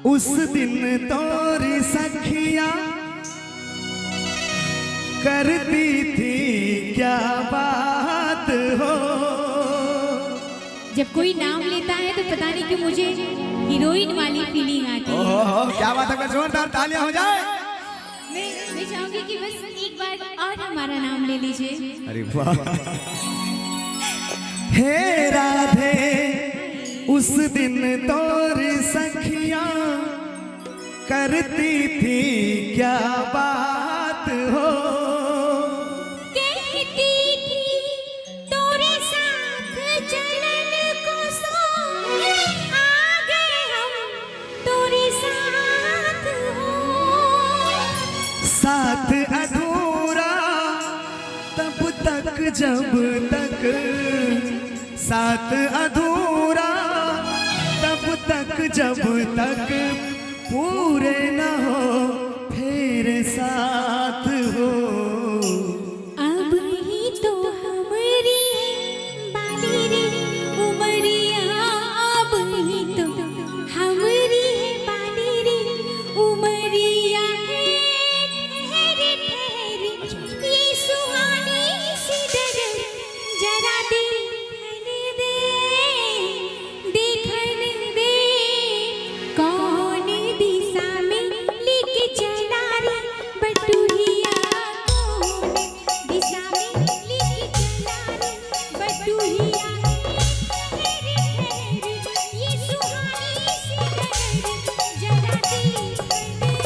उस दिन तोरी सखियां करती थी क्या बात हो। जब कोई नाम लेता है तो पता नहीं क्यों मुझे हीरोइन वाली फीलिंग आती है। ओहो, क्या बात है, जोरदार तालियां हो जाए। मैं चाहूंगी कि बस एक बार और हमारा नाम ले लीजिए। अरे वाह। हे राधे उस दिन तोरी सखियां करती थी क्या बात हो। कहती थी तोरे साथ चलन को सो आ गए हम तोरे साथ हो। साथ अधूरा तब तक जब तक, साथ अधूरा तब तक जब तक पूरे न हो फिर साथ हो। अब ही तो हमारी बाली रे उमरिया, अब ही तो हमारी है बाली रे उमरिया है। ठहरे ठहरे ये सुहानी सी डगर जरा देखने दे कौन दिशा में लेके चला रे बटुहिया, कौन दिशा में लेके चला रे बटुहिया। ठहरे ठहरे ये सुहानी सी डगर जरा देखने दे।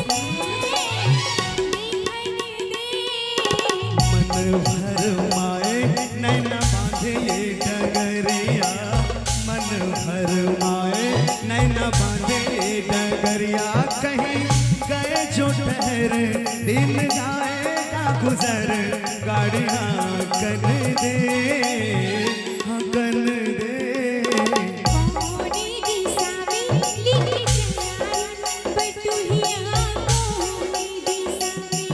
मन भर माए नैना बांधे ये डगरिया, मन भर माए नैना बांधे ये डगरिया। कहीं गए जो ठहर दिन जाएगा गुजर, गाड़ियाँ कन दे हाँ कन दे। कौन दिशा में लेके चला रे बटुहिया, कौन दिशा में।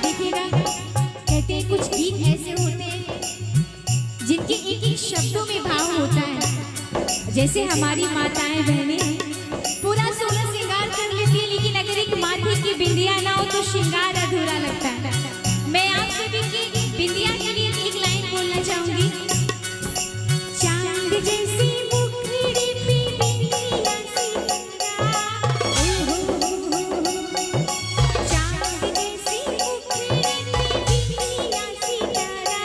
देखिएगा, कहते हैं कुछ गीत ऐसे होते हैं जिनके एक एक शब्दों में भाव होता है। जैसे हमारी माताएं बहनें पूरा 16 श्रृंगार कर लेती है, लेकिन अगर एक माथे की बिंदिया ना हो तो श्रृंगार अधूरा लगता है। मैं आप सभी की बिंदिया के लिए एक लाइन बोलना चाहूंगी। चांद जैसी मुखड़ी पे बिंदिया सितारा, चांद जैसी मुखड़ी पे बिंदिया सितारा,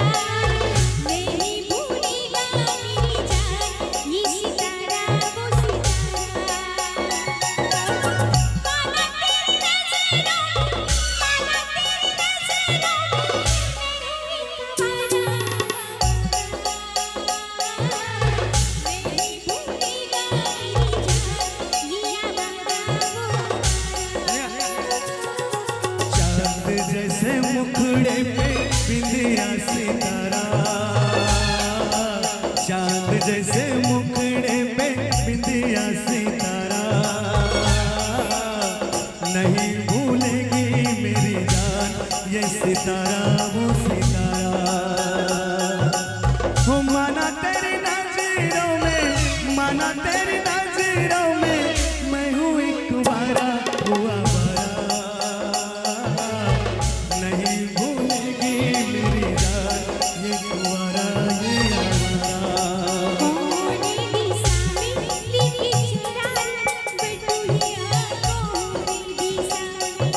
नहीं भूलेगा मेरी जान ये सितारा वो सितारा। माना तेरी नजरों में, माना तेरी नजरों में नहीं भूलेगा मेरी जान ये आवारा वो चांद जैसे मुखड़े पे बिंदिया सितारा, चांद जैसे मुखड़े पे बिंदिया सितारा, नहीं भूलेगी मेरी जान ये सितारा वो सितारा। हो माना तेरी नजरों में, माना तेरी नजरों में मैं हूँ एक बारा हुआ बारा, नहीं भूलेगी मेरी जान ये कुंवारा ये आवारा। कौन दिशा में लेके चला रे बटुहिया, कौन दिशा में।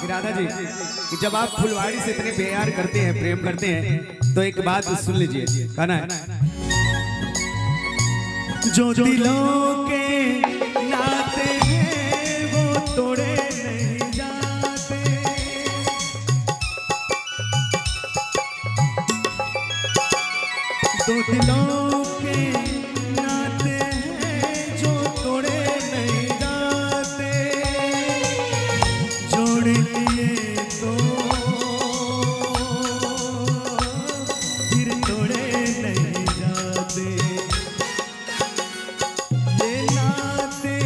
कि राधा जी कि जब आप फुलवाड़ी से इतने प्यार करते हैं, प्रेम करते हैं, तो एक बात सुन लीजिए, कहना है जो दिलों के नाते हैं वो तोड़े नहीं जाते, दो दिलों के नाते हैं जो तोड़े नहीं जाते, जोड़ लिए तो फिर तोड़े नहीं जाते। ये नाते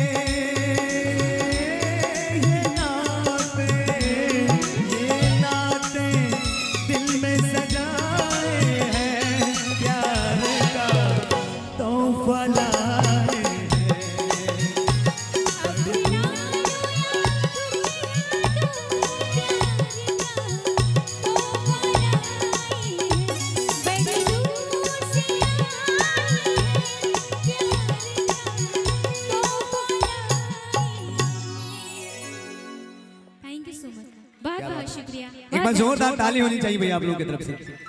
दिल में सजाए हैं, प्यार का तोहफा लाए हैं। थैंक यू सो मच, बहुत बहुत शुक्रिया। एक बार जोरदार ताली होनी चाहिए भैया आप लोगों की तरफ से।